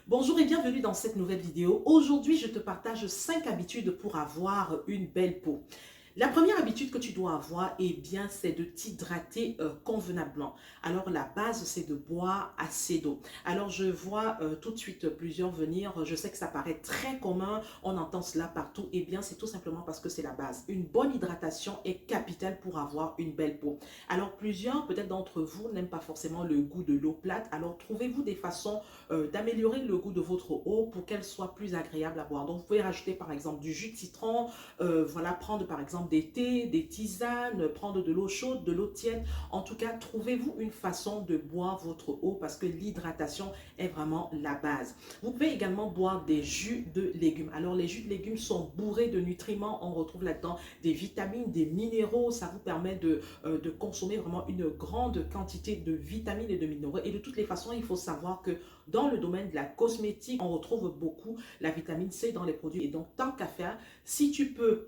Bonjour et bienvenue dans cette nouvelle vidéo. Aujourd'hui, je te partage 5 habitudes pour avoir une belle peau. La première habitude que tu dois avoir, eh bien, c'est de t'hydrater convenablement. Alors, la base, c'est de boire assez d'eau. Alors, je vois tout de suite plusieurs venir. Je sais que ça paraît très commun. On entend cela partout. Eh bien, c'est tout simplement parce que c'est la base. Une bonne hydratation est capitale pour avoir une belle peau. Alors, plusieurs, peut-être d'entre vous, n'aiment pas forcément le goût de l'eau plate. Alors, trouvez-vous des façons d'améliorer le goût de votre eau pour qu'elle soit plus agréable à boire. Donc, vous pouvez rajouter par exemple du jus de citron, voilà, prendre par exemple des thés, des tisanes, prendre de l'eau chaude, de l'eau tiède. En tout cas, trouvez-vous une façon de boire votre eau parce que l'hydratation est vraiment la base. Vous pouvez également boire des jus de légumes. Alors, les jus de légumes sont bourrés de nutriments. On retrouve là-dedans des vitamines, des minéraux. Ça vous permet de consommer vraiment une grande quantité de vitamines et de minéraux. Et de toutes les façons, il faut savoir que dans le domaine de la cosmétique, on retrouve beaucoup la vitamine C dans les produits. Et donc, tant qu'à faire, si tu peux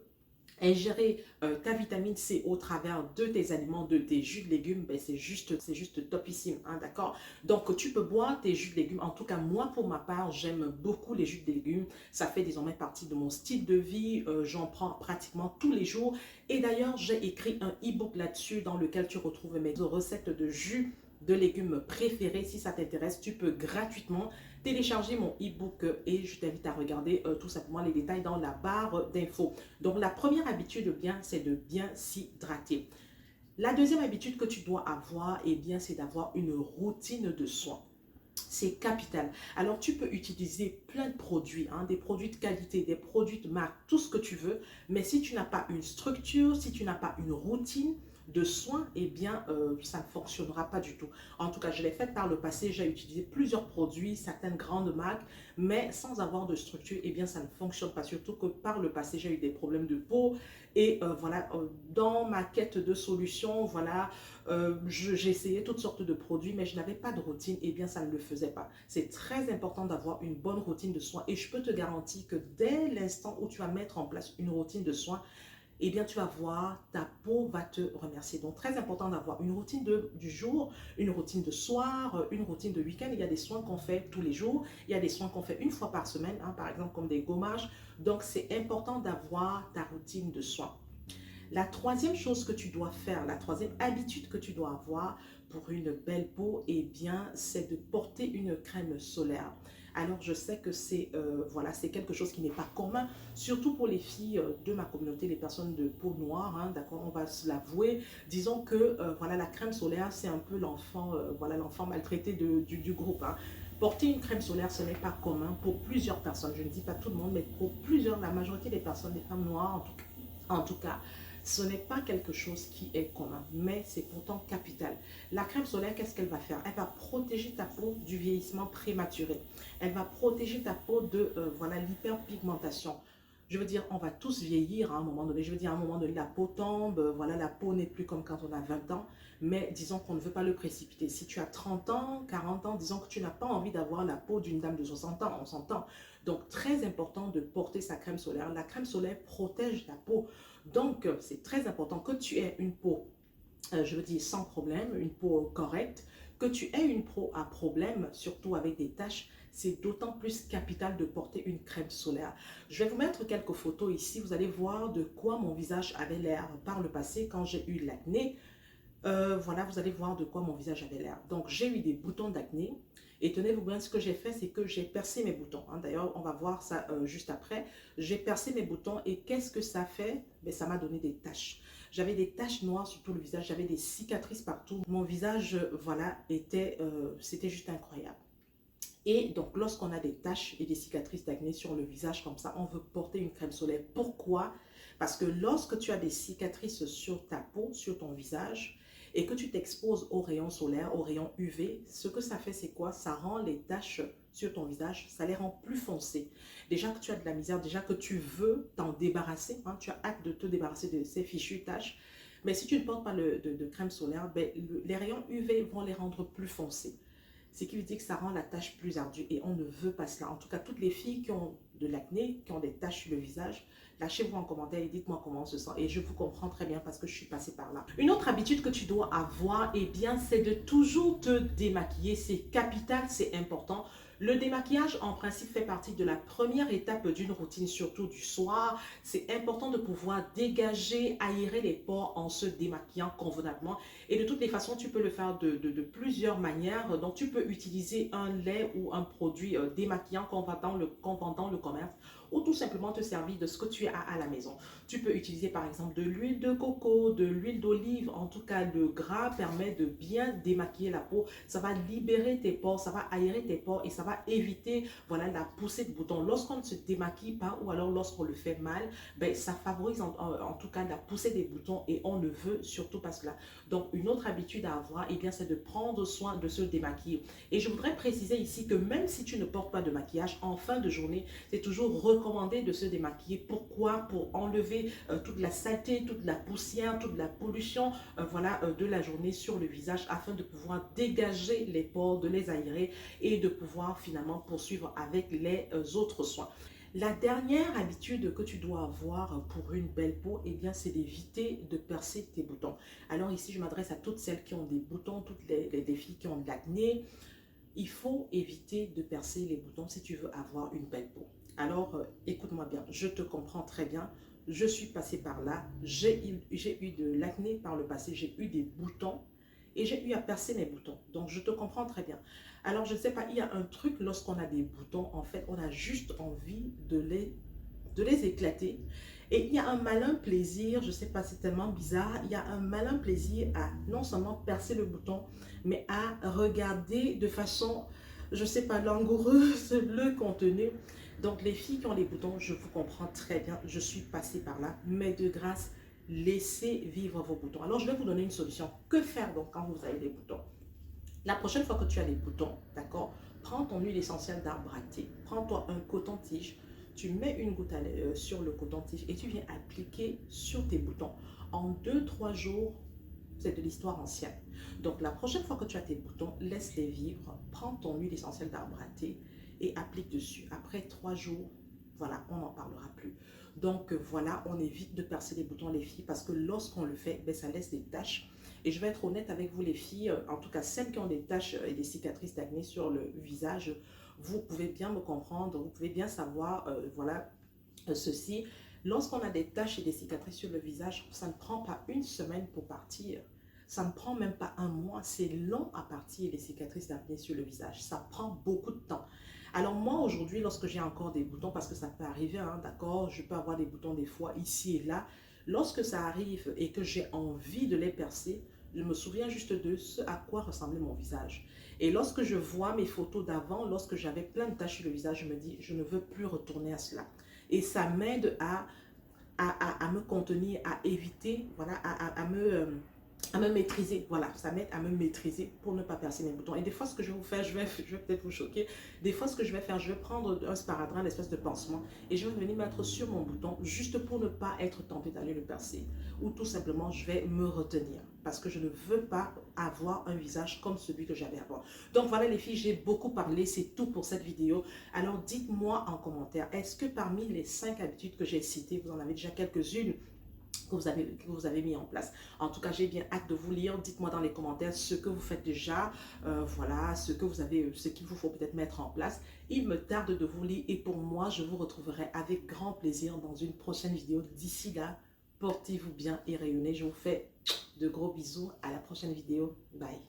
ingérer ta vitamine C au travers de tes aliments, de tes jus de légumes, ben c'est juste topissime, hein, d'accord? Donc, tu peux boire tes jus de légumes. En tout cas, moi, pour ma part, j'aime beaucoup les jus de légumes. Ça fait désormais partie de mon style de vie. J'en prends pratiquement tous les jours. Et d'ailleurs, j'ai écrit un e-book là-dessus dans lequel tu retrouves mes recettes de jus de légumes préférés. Si ça t'intéresse, tu peux gratuitement télécharger mon e-book et je t'invite à regarder tout simplement les détails dans la barre d'infos. Donc, la première habitude, bien, c'est de bien s'hydrater. La deuxième habitude que tu dois avoir, eh bien, c'est d'avoir une routine de soins. C'est capital. Alors, tu peux utiliser plein de produits, hein, des produits de qualité, des produits de marque, tout ce que tu veux. Mais si tu n'as pas une structure, si tu n'as pas une routine de soins, eh bien, ça ne fonctionnera pas du tout. En tout cas, je l'ai fait par le passé. J'ai utilisé plusieurs produits, certaines grandes marques, mais sans avoir de structure, eh bien, ça ne fonctionne pas. Surtout que par le passé, j'ai eu des problèmes de peau. Et voilà, dans ma quête de solutions, voilà, j'ai essayé toutes sortes de produits, mais je n'avais pas de routine, et bien ça ne le faisait pas. C'est très important d'avoir une bonne routine de soins, et je peux te garantir que dès l'instant où tu vas mettre en place une routine de soins, eh bien, tu vas voir, ta peau va te remercier. Donc, très important d'avoir une routine du jour, une routine de soir, une routine de week-end. Il y a des soins qu'on fait tous les jours. Il y a des soins qu'on fait une fois par semaine, hein, par exemple, comme des gommages. Donc, c'est important d'avoir ta routine de soins. La troisième chose que tu dois faire, la troisième habitude que tu dois avoir pour une belle peau, eh bien, c'est de porter une crème solaire. Alors, je sais que c'est voilà, c'est quelque chose qui n'est pas commun, surtout pour les filles de ma communauté, les personnes de peau noire, hein, d'accord, on va se l'avouer. Disons que voilà, la crème solaire, c'est un peu l'enfant voilà, l'enfant maltraité du groupe, hein. Porter une crème solaire, ce n'est pas commun pour plusieurs personnes. Je ne dis pas tout le monde, mais pour plusieurs, la majorité des personnes, des femmes noires en tout cas, ce n'est pas quelque chose qui est commun, mais c'est pourtant capital. La crème solaire, qu'est-ce qu'elle va faire? Elle va protéger ta peau du vieillissement prématuré. Elle va protéger ta peau de voilà, l'hyperpigmentation. Je veux dire, on va tous vieillir à un moment donné. Je veux dire, à un moment donné, la peau tombe. Voilà, la peau n'est plus comme quand on a 20 ans. Mais disons qu'on ne veut pas le précipiter. Si tu as 30 ans, 40 ans, disons que tu n'as pas envie d'avoir la peau d'une dame de 60 ans. On s'entend. Donc, très important de porter sa crème solaire. La crème solaire protège ta peau. Donc, c'est très important que tu aies une peau, je veux dire, sans problème, une peau correcte, que tu aies une peau à problème, surtout avec des taches. C'est d'autant plus capital de porter une crème solaire. Je vais vous mettre quelques photos ici. Vous allez voir de quoi mon visage avait l'air par le passé quand j'ai eu l'acné. Voilà, vous allez voir de quoi mon visage avait l'air. Donc, j'ai eu des boutons d'acné. Et tenez-vous bien, ce que j'ai fait, c'est que j'ai percé mes boutons, hein. D'ailleurs, on va voir ça juste après. J'ai percé mes boutons et qu'est-ce que ça fait? Ben, ça m'a donné des taches. J'avais des taches noires sur tout le visage, j'avais des cicatrices partout. Mon visage, voilà, c'était juste incroyable. Et donc, lorsqu'on a des taches et des cicatrices d'acné sur le visage comme ça, on veut porter une crème solaire. Pourquoi? Parce que lorsque tu as des cicatrices sur ta peau, sur ton visage, et que tu t'exposes aux rayons solaires, aux rayons UV, ce que ça fait, c'est quoi? Ça rend les taches sur ton visage, ça les rend plus foncées. Déjà que tu as de la misère, déjà que tu veux t'en débarrasser, hein, tu as hâte de te débarrasser de ces fichues taches, mais si tu ne portes pas de crème solaire, ben, les rayons UV vont les rendre plus foncés. Ce qui veut dire que ça rend la tâche plus ardue et on ne veut pas cela. En tout cas, toutes les filles qui ont de l'acné, qui ont des taches sur le visage, lâchez-vous en commentaire et dites-moi comment on se sent. Et je vous comprends très bien parce que je suis passée par là. Une autre habitude que tu dois avoir, eh bien, c'est de toujours te démaquiller. C'est capital, c'est important. Le démaquillage, en principe, fait partie de la première étape d'une routine, surtout du soir. C'est important de pouvoir dégager, aérer les pores en se démaquillant convenablement. Et de toutes les façons, tu peux le faire de plusieurs manières. Donc, tu peux utiliser un lait ou un produit démaquillant qu'on vend dans le commerce, ou tout simplement te servir de ce que tu as à la maison. Tu peux utiliser par exemple de l'huile de coco, de l'huile d'olive. En tout cas, le gras permet de bien démaquiller la peau. Ça va libérer tes pores, ça va aérer tes pores et ça va éviter voilà, la poussée de boutons. Lorsqu'on ne se démaquille pas ou alors lorsqu'on le fait mal, ben, ça favorise en tout cas la poussée des boutons et on ne veut surtout pas cela. Donc, une autre habitude à avoir, eh bien, c'est de prendre soin de se démaquiller. Et je voudrais préciser ici que même si tu ne portes pas de maquillage, en fin de journée, c'est toujours recommandé de se démaquiller. Pourquoi? Pour enlever toute la saleté, toute la poussière, toute la pollution voilà, de la journée sur le visage afin de pouvoir dégager les pores, de les aérer et de pouvoir finalement poursuivre avec les autres soins. La dernière habitude que tu dois avoir pour une belle peau, eh bien, c'est d'éviter de percer tes boutons. Alors ici, je m'adresse à toutes celles qui ont des boutons, toutes les filles qui ont de l'acné. Il faut éviter de percer les boutons si tu veux avoir une belle peau. Alors, écoute-moi bien, je te comprends très bien. Je suis passée par là. J'ai eu de l'acné par le passé. J'ai eu des boutons et j'ai eu à percer mes boutons. Donc, je te comprends très bien. Alors, je ne sais pas, il y a un truc lorsqu'on a des boutons, en fait, on a juste envie de les éclater. Et il y a un malin plaisir, je ne sais pas, c'est tellement bizarre, il y a un malin plaisir à non seulement percer le bouton, mais à regarder de façon, je ne sais pas, langoureuse le contenu. Donc les filles qui ont les boutons, je vous comprends très bien, je suis passée par là, mais de grâce, laissez vivre vos boutons. Alors je vais vous donner une solution. Que faire donc quand vous avez des boutons? La prochaine fois que tu as les boutons, d'accord, prends ton huile essentielle d'arbre à thé, prends-toi un coton-tige, tu mets une goutte sur le coton-tige et tu viens appliquer sur tes boutons. En 2-3 jours, c'est de l'histoire ancienne. Donc la prochaine fois que tu as tes boutons, laisse-les vivre, prends ton huile essentielle d'arbre à thé et applique dessus. Après 3 jours, voilà, on n'en parlera plus. Donc voilà, on évite de percer les boutons les filles parce que lorsqu'on le fait, ben, ça laisse des taches. Et je vais être honnête avec vous les filles, en tout cas celles qui ont des taches et des cicatrices d'acné sur le visage, vous pouvez bien me comprendre, vous pouvez bien savoir, voilà, ceci. Lorsqu'on a des taches et des cicatrices sur le visage, ça ne prend pas une semaine pour partir. Ça ne prend même pas un mois, c'est long à partir les cicatrices d'acné sur le visage. Ça prend beaucoup de temps. Alors moi aujourd'hui, lorsque j'ai encore des boutons, parce que ça peut arriver, hein, d'accord, je peux avoir des boutons des fois ici et là. Lorsque ça arrive et que j'ai envie de les percer, je me souviens juste de ce à quoi ressemblait mon visage. Et lorsque je vois mes photos d'avant, lorsque j'avais plein de taches sur le visage, je me dis, je ne veux plus retourner à cela. Et ça m'aide à me contenir, à éviter, voilà, à me maîtriser. Voilà, ça m'aide à me maîtriser pour ne pas percer mes boutons. Et des fois, ce que je vais vous faire, je vais peut-être vous choquer. Des fois, ce que je vais faire, je vais prendre un sparadrap, une espèce de pansement, et je vais venir mettre sur mon bouton, juste pour ne pas être tentée d'aller le percer. Ou tout simplement, je vais me retenir, parce que je ne veux pas avoir un visage comme celui que j'avais avant. Donc voilà les filles, j'ai beaucoup parlé, c'est tout pour cette vidéo. Alors dites-moi en commentaire, est-ce que parmi les 5 habitudes que j'ai citées, vous en avez déjà quelques-unes que vous avez mis en place. En tout cas, j'ai bien hâte de vous lire. Dites-moi dans les commentaires ce que vous faites déjà, voilà, ce qu'il vous faut peut-être mettre en place. Il me tarde de vous lire et pour moi, je vous retrouverai avec grand plaisir dans une prochaine vidéo. D'ici là, portez-vous bien et rayonnez. Je vous fais de gros bisous. À la prochaine vidéo. Bye.